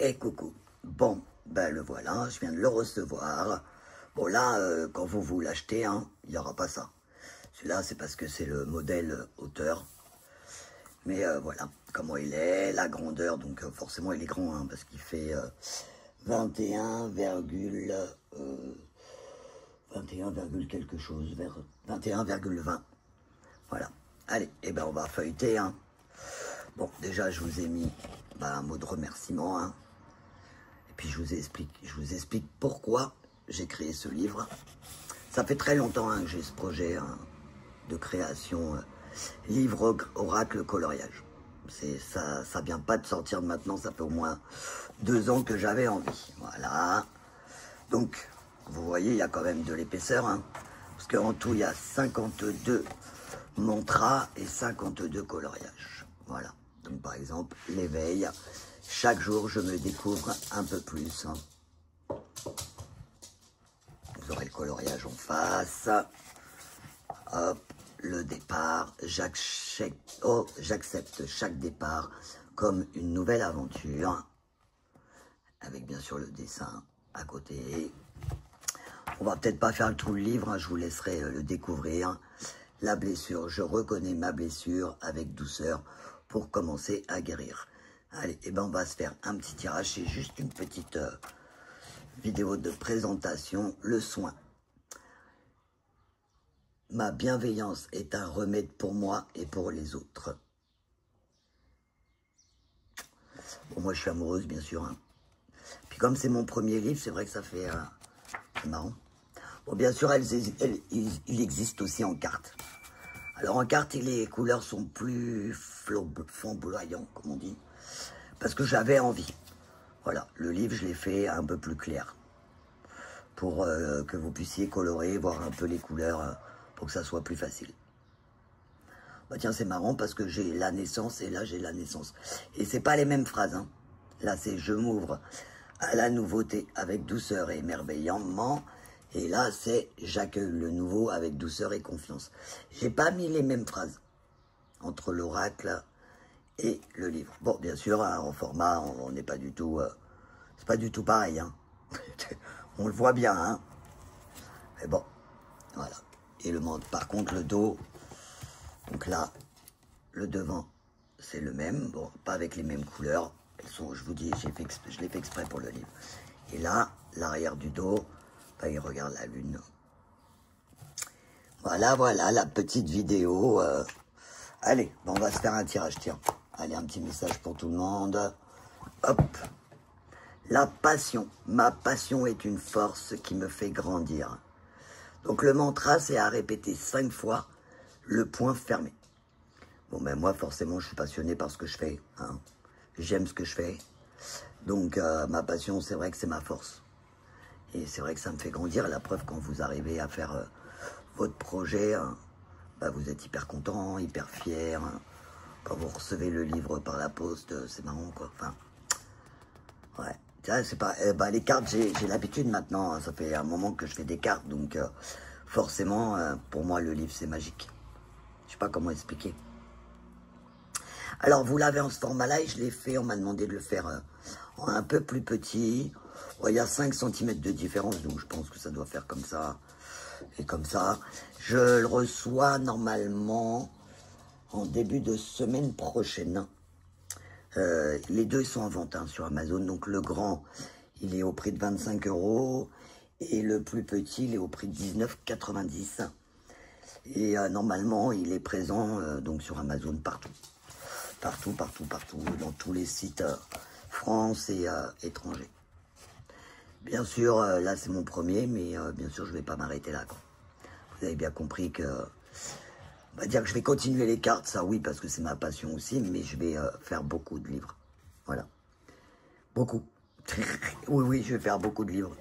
Et coucou. Bon, ben le voilà, je viens de le recevoir. Bon là, quand vous l'achetez, hein, il n'y aura pas ça. Celui-là, c'est parce que c'est le modèle hauteur. Mais voilà, comment il est, la grandeur, donc forcément il est grand, hein, parce qu'il fait 21, 21, quelque chose, vers 21,20. Voilà. Allez, et ben on va feuilleter, hein. Bon, déjà, je vous ai mis un mot de remerciement, hein. Et puis, je vous explique pourquoi j'ai créé ce livre. Ça fait très longtemps hein, que j'ai ce projet hein, de création livre oracle coloriage. Ça vient pas de sortir de maintenant, ça fait au moins 2 ans que j'avais envie. Voilà. Donc, vous voyez, il y a quand même de l'épaisseur, hein, parce qu'en tout, il y a 52 mantras et 52 coloriages. Voilà. Donc, par exemple, l'éveil. Chaque jour, je me découvre un peu plus. Hein. Vous aurez le coloriage en face. Hop, le départ. J'accepte chaque départ comme une nouvelle aventure. Avec bien sûr le dessin à côté. On va peut-être pas faire tout le livre, hein, je vous laisserai le découvrir. La blessure, je reconnais ma blessure avec douceur pour commencer à guérir. Allez, et ben on va se faire un petit tirage, c'est juste une petite vidéo de présentation, le soin. Ma bienveillance est un remède pour moi et pour les autres. Bon, moi je suis amoureuse bien sûr. Hein. Puis comme c'est mon premier livre, c'est vrai que ça fait... c'est marrant. Bon, bien sûr, il existe aussi en carte. Alors en carte, les couleurs sont plus flamboyantes, comme on dit. Parce que j'avais envie. Voilà, le livre, je l'ai fait un peu plus clair. Pour que vous puissiez colorer, voir un peu les couleurs, pour que ça soit plus facile. Bah tiens, c'est marrant parce que j'ai la naissance et là, j'ai la naissance. Et c'est pas les mêmes phrases. Hein. Là, c'est « je m'ouvre à la nouveauté avec douceur et émerveillement ». Et là, c'est « j'accueille le nouveau avec douceur et confiance ». J'ai pas mis les mêmes phrases entre l'oracle et le livre. Bon, bien sûr, hein, en format, on n'est pas du tout... c'est pas du tout pareil. Hein. On le voit bien. Hein. Mais bon, voilà. Et par contre, le dos... Donc là, le devant, c'est le même. Bon, pas avec les mêmes couleurs. Elles sont, je vous dis, je l'ai fait exprès pour le livre. Et là, l'arrière du dos... il regarde la lune. Voilà, la petite vidéo. Allez, on va se faire un tirage, tiens. Allez, un petit message pour tout le monde. Hop. La passion. Ma passion est une force qui me fait grandir. Donc, le mantra, c'est à répéter 5 fois le point fermé. Bon, ben moi, forcément, je suis passionné par ce que je fais. Hein. J'aime ce que je fais. Donc, ma passion, c'est vrai que c'est ma force. Et c'est vrai que ça me fait grandir. La preuve, quand vous arrivez à faire votre projet, hein, vous êtes hyper content, hyper fier. Hein. Quand vous recevez le livre par la poste, c'est marrant, quoi. Enfin, ouais. C'est pas... les cartes, j'ai l'habitude maintenant. Hein. Ça fait un moment que je fais des cartes. Donc, forcément, pour moi, le livre, c'est magique. Je sais pas comment expliquer. Alors, vous l'avez en ce format-là et je l'ai fait. On m'a demandé de le faire en un peu plus petit. Il y a 5 cm de différence, donc je pense que ça doit faire comme ça et comme ça. Je le reçois normalement en début de semaine prochaine. Les deux sont en vente hein, sur Amazon. Donc le grand, il est au prix de 25 € et le plus petit, il est au prix de 19,90 €. Et normalement, il est présent donc sur Amazon partout. Partout, dans tous les sites France et étrangers. Bien sûr, là c'est mon premier, mais bien sûr je ne vais pas m'arrêter là. Quoi. Vous avez bien compris que... On va dire que je vais continuer les cartes, ça oui, parce que c'est ma passion aussi, mais je vais faire beaucoup de livres. Voilà. Beaucoup. Oui, je vais faire beaucoup de livres.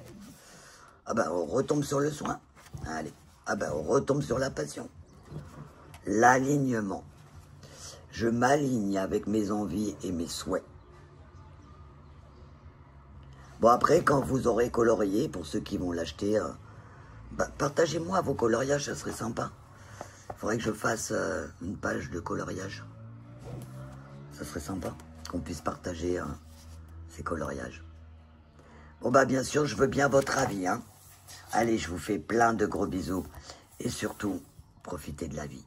Ah ben, on retombe sur le soin. Allez. Ah ben, on retombe sur la passion. L'alignement. Je m'aligne avec mes envies et mes souhaits. Bon, après, quand vous aurez colorié, pour ceux qui vont l'acheter, partagez-moi vos coloriages, ça serait sympa. Il faudrait que je fasse une page de coloriage. Ça serait sympa, qu'on puisse partager ces coloriages. Bon bah bien sûr, je veux bien votre avis, hein. Allez, je vous fais plein de gros bisous. Et surtout, profitez de la vie.